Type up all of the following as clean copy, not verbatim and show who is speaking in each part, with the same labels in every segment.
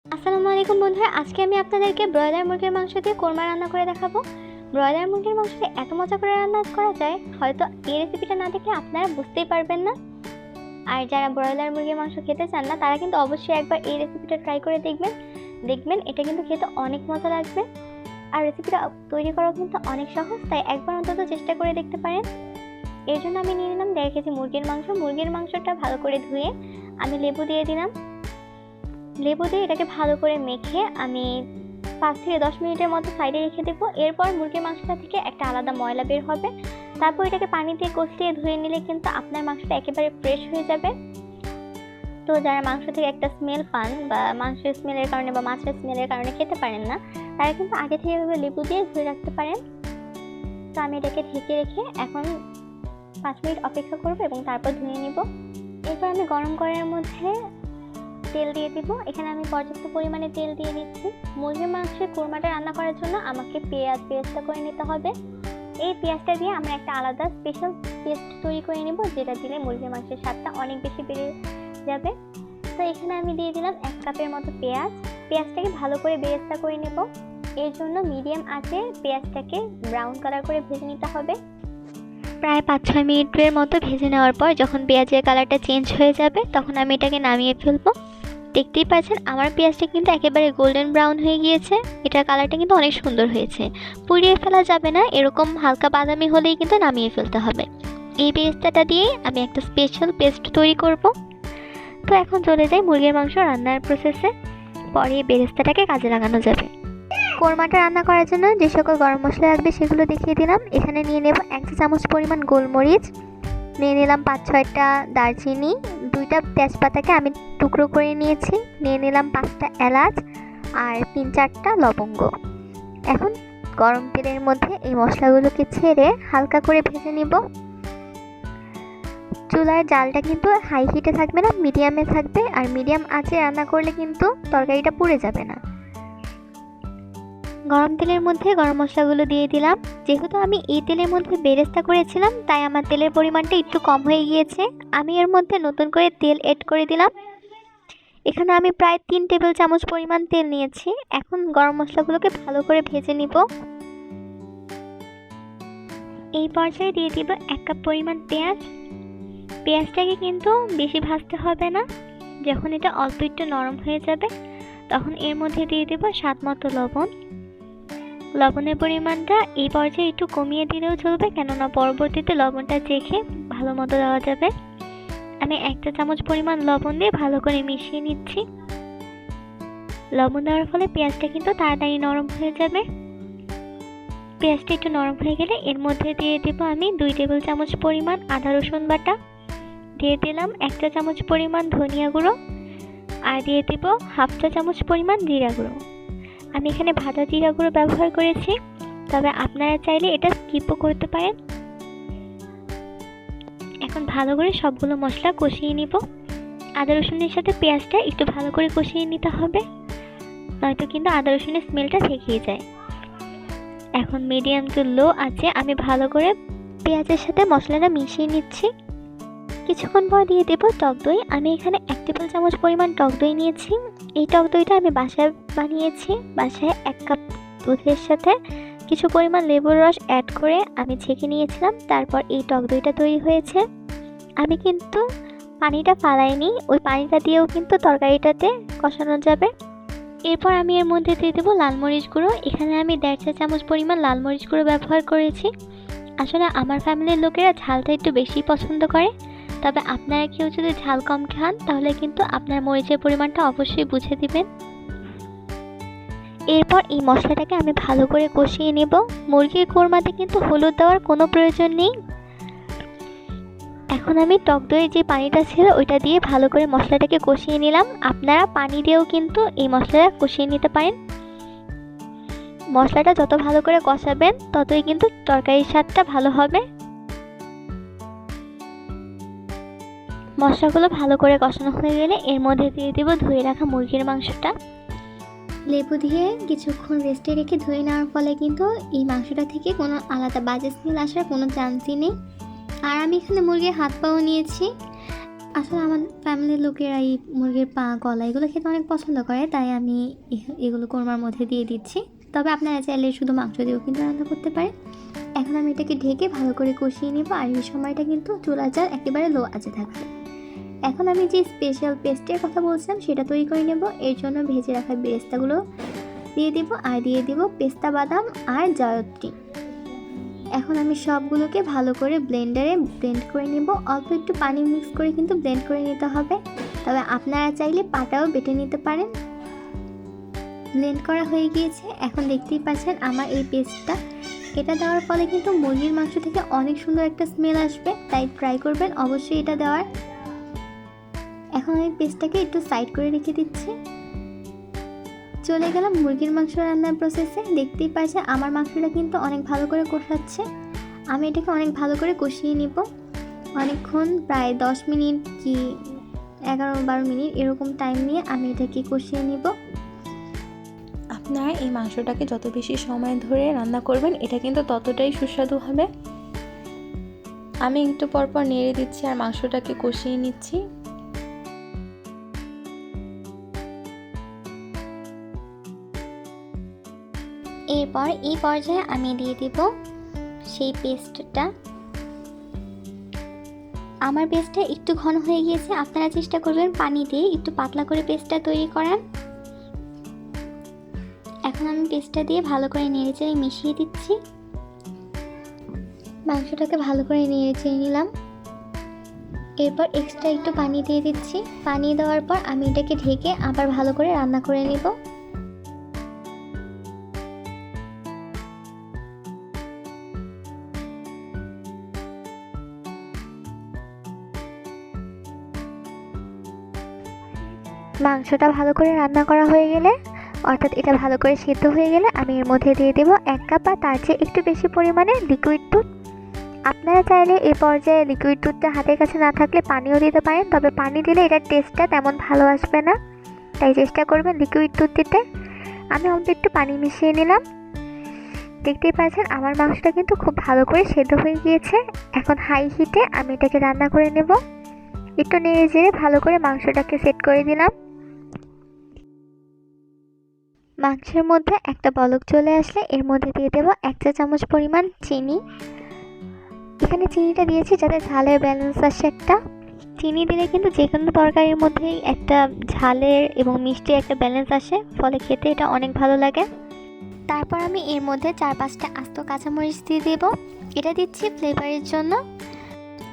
Speaker 1: আসসালামু আলাইকুম বন্ধুরা, আজকে আমি আপনাদেরকে ব্রয়লার মুরগির মাংস দিয়ে কোরমা রান্না করে দেখাবো। ব্রয়লার মুরগির মাংসটা এত মজা করে রান্না করা যায়, হয়তো এই রেসিপিটা না দেখলে আপনারা বুঝতেই পারবেন না। আর যারা ব্রয়লার মুরগির মাংস খেতে চান না, তারা কিন্তু অবশ্যই একবার এই রেসিপিটা ট্রাই করে দেখবেন এটা কিন্তু খেতে অনেক মজা লাগবে। আর রেসিপিটা তৈরি করাও কিন্তু অনেক সহজ, তাই একবার অন্তত চেষ্টা করে দেখতে পারেন। এর জন্য আমি নিয়ে নিলাম 1.5 কেজি মুরগির মাংস। মুরগির মাংসটা ভালো করে ধুয়ে আমি লেবু দিয়ে দিলাম। লেবু দিয়ে এটাকে ভালো করে মেখে আমি 5 থেকে 10 মিনিটের মতো সাইডে রেখে দেবো। এরপর মুরগির মাংসটা থেকে একটা আলাদা ময়লা বের হবে। তারপর এটাকে পানি দিয়ে কষিয়ে ধুয়ে নিলে কিন্তু আপনার মাংসটা একেবারে ফ্রেশ হয়ে যাবে। তো যারা মাংস থেকে একটা স্মেল পান বা মাংসের স্মেলের কারণে বা মাছের স্মেলের কারণে খেতে পারেন না, তারা কিন্তু আগে থেকে এভাবে লেবু দিয়ে ধুয়ে রাখতে পারেন। তো আমি এটাকে ঢেকে রেখে এখন 5 মিনিট অপেক্ষা করবো এবং তারপর ধুয়ে নিব। এরপর আমি গরম কড়াইয়ের মধ্যে তেল দিয়ে দিব। এখানে আমি পর্যাপ্ত পরিমাণে তেল দিয়ে দিচ্ছি। মুরগির মাংসের কোরমাটা রান্না করার জন্য আমাকে পেঁয়াজটা করে নিতে হবে। এই পেঁয়াজটা দিয়ে আমরা একটা আলাদা স্পেশাল পেস্ট তৈরি করে নিব, যেটা দিলে মুরগির মাংসের স্বাদটা অনেক বেশি বেড়ে যাবে। তো এখানে আমি দিয়ে দিলাম 1 কাপের মতো পেঁয়াজটাকে ভালো করে বেরেস্তা করে নেব। এর জন্য মিডিয়াম আঁচে পেঁয়াজটাকে ব্রাউন কালার করে ভেজে নিতে হবে। প্রায় 5-6 মিনিটের মতো ভেজে নেওয়ার পর যখন পেঁয়াজের কালারটা চেঞ্জ হয়ে যাবে, তখন আমি এটাকে নামিয়ে ফেলবো। দেখতেই পাচ্ছেন আমার পেঁয়াজটা কিন্তু একেবারে গোল্ডেন ব্রাউন হয়ে গিয়েছে। এটার কালারটা কিন্তু অনেক সুন্দর হয়েছে। পুড়িয়ে ফেলা যাবে না, এরকম হালকা বাদামি হলেই কিন্তু নামিয়ে ফেলতে হবে। এই পেস্টটা দিয়েই আমি একটা স্পেশাল পেস্ট তৈরি করব। তো এখন চলে যাই মুরগির মাংস রান্নার প্রসেসে। পরে এই বেরেস্তাটাকে কাজে লাগানো যাবে। কোরমাটা রান্না করার জন্য যে সকল গরম মশলা লাগবে সেগুলো দেখিয়ে দিলাম। এখানে নিয়ে নেব 1 চা চামচ পরিমাণ গোলমরিচ, নিয়ে নিলাম 5-6টা দারচিনি, 2টা তেজপাতাকে আমি টুকরো করে নিয়েছি, নিয়ে নিলাম 5টা এলাচ আর 3-4টা লবঙ্গ। এখন গরম তেলের মধ্যে এই মশলাগুলোকে ছেড়ে হালকা করে ভেজে নিব। চুলার জালটা কিন্তু হাই হিটে থাকবে না, মিডিয়ামে থাকবে। আর মিডিয়াম আঁচে রান্না করলে কিন্তু তরকারিটা পুড়ে যাবে না। গরম তেলের মধ্যে গরম মশলাগুলো দিয়ে দিলাম। যেহেতু আমি এই তেলের মধ্যে বেরেস্তা করেছিলাম, তাই আমার তেলের পরিমাণটা একটু কম হয়ে গিয়েছে। আমি এর মধ্যে নতুন করে তেল এড করে দিলাম। এখানে আমি প্রায় 3 টেবিল চামচ পরিমাণ তেল নিয়েছি। এখন গরম মশলাগুলোকে ভালো করে ভেজে নিব। এই পর্যায়ে দিয়ে দিব 1 কাপ পরিমাণ পেঁয়াজটাকে কিন্তু বেশি ভাজতে হবে না। যখন এটা অল্প একটু নরম হয়ে যাবে, তখন এর মধ্যে দিয়ে দেব স্বাদ মতো লবণ। লবণের পরিমাণটা এই পর্যায়ে একটু কমিয়ে দিলেও চলবে, কেননা পরবর্তীতে লবণটা চেখে ভালো মতো দেওয়া যাবে। আমি 1 চা চামচ পরিমাণ লবণ দিয়ে ভালো করে মিশিয়ে নিচ্ছি। লবণ দেওয়ার ফলে পেঁয়াজটা কিন্তু তাড়াতাড়ি নরম হয়ে যাবে। পেঁয়াজটা একটু নরম হয়ে গেলে এর মধ্যে দিয়ে দেব আমি 2 টেবিল চামচ পরিমাণ আদা রসুন বাটা, দিয়ে দিলাম 1 চা চামচ পরিমাণ ধনিয়া গুঁড়ো, আর দিয়ে দেব 1/2 চা চামচ পরিমাণ জিরা গুঁড়ো। আমি এখানে ভাজা জিরা গুঁড়ো ব্যবহার করেছি, তবে আপনারা চাইলে এটা স্কিপও করতে পারেন। এখন ভালো করে সবগুলো মশলা কষিয়ে নিব। আদা রসুনের সাথে পেঁয়াজটা একটু ভালো করে কষিয়ে নিতে হবে, নয়তো কিন্তু আদা রসুনের স্মেলটা থেকেই যায়। এখন মিডিয়াম টু লো আঁচে আমি ভালো করে পেঁয়াজের সাথে মশলাটা মিশিয়ে নিচ্ছি। কিছুক্ষণ পর দিয়ে দেব টক দই। আমি এখানে 1 টেবিল চামচ পরিমাণ টক দই নিয়েছি। এই টক দইটা আমি বাসায় বানিয়েছি। বাসায় 1 কাপ দুধের সাথে কিছু পরিমাণ লেবুর রস অ্যাড করে আমি ছেঁকে নিয়েছিলাম। তারপর এই টক দইটা তৈরি হয়েছে। আমি কিন্তু পানিটা ফালাইনি, ওই পানিটা দিয়েও কিন্তু তরকারিটাতে কষানো যাবে। এরপর আমি এর মধ্যে দিয়ে দেবো লাল মরিচ গুঁড়ো। এখানে আমি 1.5 চা চামচ পরিমাণ লাল মরিচ গুঁড়ো ব্যবহার করেছি। আসলে আমার ফ্যামিলির লোকেরা ঝালটা একটু বেশি পছন্দ করে, তবে আপনারা কেউ যদি ঝাল কম খান, তাহলে কিন্তু আপনার মরিচের পরিমাণটা অবশ্যই বুঝে দিবেন। এরপর এই মশলাটাকে আমি ভালো করে কষিয়ে নেব। মুরগির কোরমাতে কিন্তু হলুদ দেওয়ার কোনো প্রয়োজন নেই। এখন আমি টক দইয়ের যে পানিটা ছিল ওইটা দিয়ে ভালো করে মশলাটাকে কষিয়ে নিলাম। আপনারা পানি দিয়েও কিন্তু এই মশলাটা কষিয়ে নিতে পারেন। মশলাটা যত ভালো করে কষাবেন, ততই কিন্তু তরকারির স্বাদটা ভালো হবে। মশলাগুলো ভালো করে কষানো হয়ে গেলে এর মধ্যে দিয়ে দেব ধুয়ে রাখা মুরগির মাংসটা। লেবু দিয়ে কিছুক্ষণ রেস্টে রেখে ধুয়ে নেওয়ার ফলে কিন্তু এই মাংসটা থেকে কোনো আলাদা বাজে স্মেল আসার কোনো চান্সই নেই। আর আমি এখানে মুরগির হাত পাও নিয়েছি। আসলে আমার ফ্যামিলির লোকেরা এই মুরগির পা, গলা এগুলো খেতে অনেক পছন্দ করে, তাই আমি এগুলো কোরমার মধ্যে দিয়ে দিচ্ছি। তবে আপনারা চাইলে শুধু মাংস দিয়েও কিন্তু রান্না করতে পারেন। এখন আমি এটাকে ঢেকে ভালো করে কষিয়ে নেব, আর এই সময়টা কিন্তু চুলার জাল একেবারে লো আঁচে থাকবে। এখন আমি যে স্পেশাল পেস্টের কথা বলছিলাম সেটা তৈরি করে নেব। এর জন্য ভেজে রাখা বেরেস্তাগুলো দিয়ে দিব, আর দিয়ে দিব পেস্তা বাদাম আর জায়ত্রী। এখন আমি সবগুলোকে ভালো করে ব্লেন্ডারে ব্লেন্ড করে নেব। অল্প একটু পানি মিক্স করে কিন্তু ব্লেন্ড করে নিতে হবে, তবে আপনারা চাইলে পাটাও বেটে নিতে পারেন। ব্লেন্ড করা হয়ে গিয়েছে। এখন দেখতেই পাচ্ছেন আমার এই পেস্টটা, এটা দেওয়ার ফলে কিন্তু মুরগির মাংস থেকে অনেক সুন্দর একটা স্মেল আসবে, তাই ট্রাই করবেন অবশ্যই এটা দেওয়ার। এখন আমি পেস্টটাকে একটু সাইড করে রেখে দিচ্ছি। চলে গেলাম মুরগির মাংস রান্নার প্রসেসে। দেখতেই পাচ্ছেন আমার মাংসটা কিন্তু অনেক ভালো করে কষাচ্ছে। আমি এটাকে অনেক ভালো করে কষিয়ে নিব অনেকক্ষণ, প্রায় 10 মিনিট কি 11-12 মিনিট এরকম টাইম নিয়ে আমি এটাকে কষিয়ে নিব।
Speaker 2: আপনারা এই মাংসটাকে যত বেশি সময় ধরে রান্না করবেন এটা কিন্তু ততটাই সুস্বাদু হবে। আমি একটু পরপর নেড়ে দিচ্ছি আর মাংসটাকে কষিয়ে নিচ্ছি।
Speaker 1: এরপর এই পর্যায়ে আমি দিয়ে দিব সেই পেস্টটা। আমার পেস্টটা একটু ঘন হয়ে গিয়েছে, আপনারা চেষ্টা করবেন পানি দিয়ে একটু পাতলা করে পেস্টটা তৈরি করার। এখন আমি পেস্টটা দিয়ে ভালো করে নেড়েচেড়ে মিশিয়ে দিচ্ছি। মাংসটাকে ভালো করে নেড়েচেড়ে নিলাম। এরপর এক্সট্রা একটু পানি দিয়ে দিচ্ছি। পানি দেওয়ার পর আমি এটাকে ঢেকে আবার ভালো করে রান্না করে নেব। মাংসটা ভালো করে রান্না করা হয়ে গেলে, অর্থাৎ এটা ভালো করে সিদ্ধ হয়ে গেলে, আমি এর মধ্যে দিয়ে দেবো 1 কাপ বা তার চেয়ে একটু বেশি পরিমাণে লিকুইড দুধ। আপনারা চাইলে এই পর্যায়ে লিকুইড দুধটা হাতের কাছে না থাকলে পানিও দিতে পারেন, তবে পানি দিলে এটার টেস্টটা তেমন ভালো আসবে না, তাই চেষ্টা করবেন লিকুইড দুধ দিতে। আমি অল্প একটু পানি মিশিয়ে নিলাম। দেখতেই পাচ্ছেন আমার মাংসটা কিন্তু খুব ভালো করে সেদ্ধ হয়ে গিয়েছে। এখন হাই হিটে আমি এটাকে রান্না করে নেব। একটু নেড়ে চেড়ে ভালো করে মাংসটাকে সেট করে দিলাম। মাংসের মধ্যে একটা বলক চলে আসলে এর মধ্যে দিয়ে দেবো 1 চা চামচ পরিমাণ চিনি। এখানে চিনিটা দিয়েছি যাতে ঝালের ব্যালেন্স আসে একটা। চিনি দিলে কিন্তু যে কোনো তরকারির মধ্যেই একটা ঝালের এবং মিষ্টির একটা ব্যালেন্স আসে, ফলে খেতে এটা অনেক ভালো লাগে। তারপর আমি এর মধ্যে 4-5টা আস্ত কাঁচামরিচ দিয়ে দেবো, এটা দিচ্ছি ফ্লেভারের জন্য।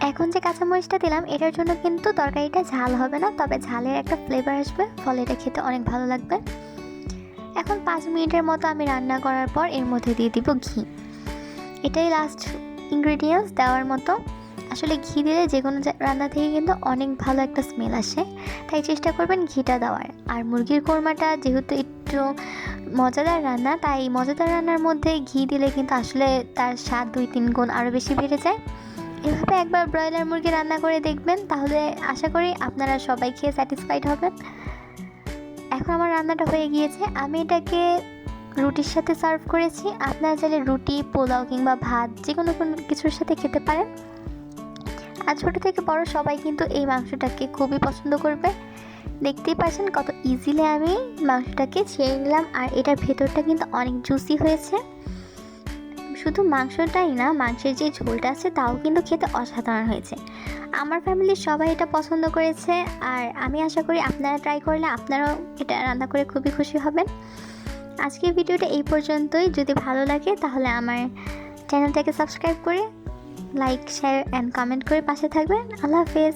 Speaker 1: এখন যে কাঁচামরিচটা দিলাম এটার জন্য কিন্তু তরকারিটা ঝাল হবে না, তবে ঝালের একটা ফ্লেভার আসবে, ফলে এটা খেতে অনেক ভালো লাগবে। এখন 5 মিনিটের মতো আমি রান্না করার পর এর মধ্যে দিয়ে দিব ঘি। এটাই লাস্ট ইনগ্রেডিয়েন্টস দেওয়ার মতো। আসলে ঘি দিলে যে কোনো রান্না থেকে কিন্তু অনেক ভালো একটা স্মেল আসে, তাই চেষ্টা করবেন ঘিটা দেওয়ার। আর মুরগির কোরমাটা যেহেতু একটু মজাদার রান্না, তাই মজাদার রান্নার মধ্যে ঘি দিলে কিন্তু আসলে তার স্বাদ 2-3 গুণ আরও বেশি বেড়ে যায়। এভাবে একবার ব্রয়লার মুরগি রান্না করে দেখবেন, তাহলে আশা করি আপনারা সবাই খেয়ে স্যাটিসফাইড হবেন। এখন আমার রান্নাটা হয়ে গিয়েছে, আমি এটাকে রুটির সাথে সার্ভ করেছি। আপনারা চাইলে রুটি, পোলাও কিংবা ভাত যে কোনো কিছুর সাথে খেতে পারেন। আর ছোটো থেকে বড় সবাই কিন্তু এই মাংসটাকে খুবই পছন্দ করবে। দেখতেই পাচ্ছেন কত ইজিলি আমি মাংসটাকে ছেড়ে নিলাম, আর এটার ভেতরটা কিন্তু অনেক জুসি হয়েছে। শুধু মাংসটাই না, মাংসের যে ঝোলটা আছে তাও কিন্তু খেতে অসাধারণ হয়েছে। আমার ফ্যামিলির সবাই এটা পছন্দ করেছে, আর আমি আশা করি আপনারা ট্রাই করলে আপনারাও এটা রান্না করে খুবই খুশি হবেন। আজকের ভিডিওটা এই পর্যন্তই। যদি ভালো লাগে তাহলে আমার চ্যানেলটাকে সাবস্ক্রাইব করে লাইক, শেয়ার অ্যান্ড কমেন্ট করে পাশে থাকবেন। আল্লাহ হাফেজ।